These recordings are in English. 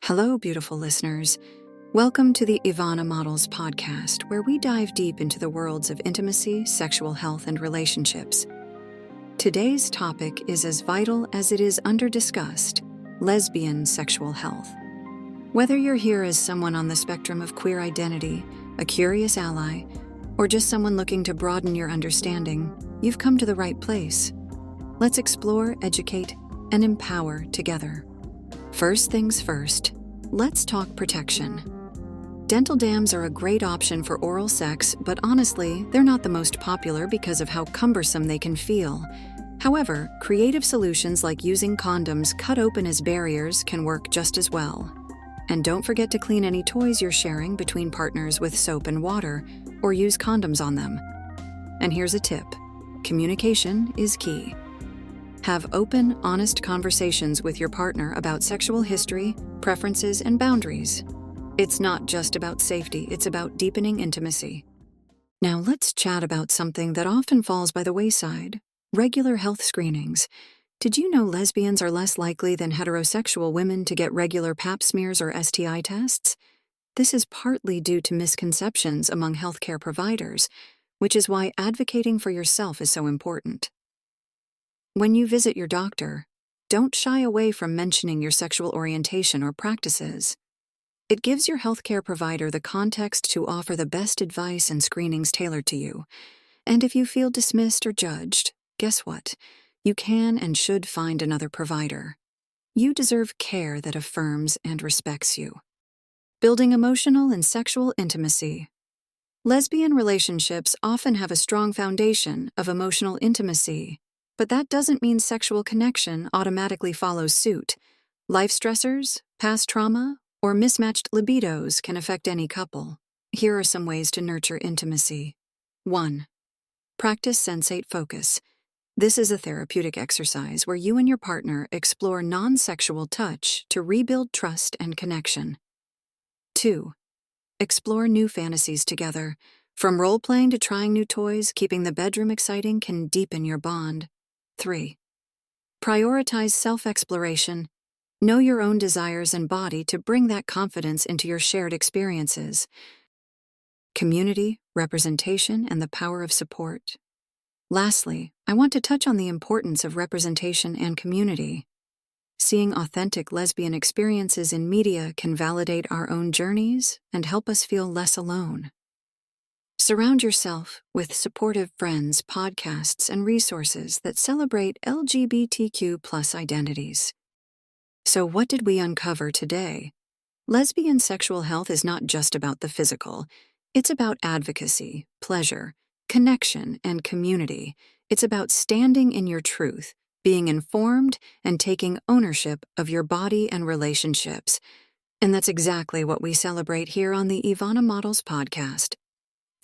Hello, beautiful listeners. Welcome to the Ivana Models Podcast, where we dive deep into the worlds of intimacy, sexual health, and relationships. Today's topic is as vital as it is under-discussed: lesbian sexual health. Whether you're here as someone on the spectrum of queer identity, a curious ally, or just someone looking to broaden your understanding, you've come to the right place. Let's explore, educate, and empower together. First things first, let's talk protection. Dental dams are a great option for oral sex, but honestly, they're not the most popular because of how cumbersome they can feel. However, creative solutions like using condoms cut open as barriers can work just as well. And don't forget to clean any toys you're sharing between partners with soap and water, or use condoms on them. And here's a tip: communication is key. Have open, honest conversations with your partner about sexual history, preferences, and boundaries. It's not just about safety, it's about deepening intimacy. Now let's chat about something that often falls by the wayside: regular health screenings. Did you know lesbians are less likely than heterosexual women to get regular pap smears or STI tests? This is partly due to misconceptions among healthcare providers, which is why advocating for yourself is so important. When you visit your doctor, don't shy away from mentioning your sexual orientation or practices. It gives your healthcare provider the context to offer the best advice and screenings tailored to you. And if you feel dismissed or judged, guess what? You can and should find another provider. You deserve care that affirms and respects you. Building emotional and sexual intimacy. Lesbian relationships often have a strong foundation of emotional intimacy, but that doesn't mean sexual connection automatically follows suit. Life stressors, past trauma, or mismatched libidos can affect any couple. Here are some ways to nurture intimacy. 1. Practice Sensate Focus. This is a therapeutic exercise where you and your partner explore non-sexual touch to rebuild trust and connection. 2. Explore new fantasies together. From role-playing to trying new toys, keeping the bedroom exciting can deepen your bond. 3. Prioritize self-exploration. Know your own desires and body to bring that confidence into your shared experiences. Community, representation, and the power of support. Lastly, I want to touch on the importance of representation and community. Seeing authentic lesbian experiences in media can validate our own journeys and help us feel less alone. Surround yourself with supportive friends, podcasts, and resources that celebrate LGBTQ+ identities. So what did we uncover today? Lesbian sexual health is not just about the physical. It's about advocacy, pleasure, connection, and community. It's about standing in your truth, being informed, and taking ownership of your body and relationships. And that's exactly what we celebrate here on the Ivana Models Podcast.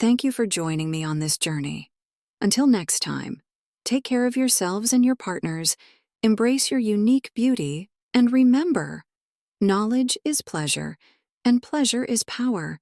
Thank you for joining me on this journey. Until next time, take care of yourselves and your partners, embrace your unique beauty, and remember, knowledge is pleasure, and pleasure is power.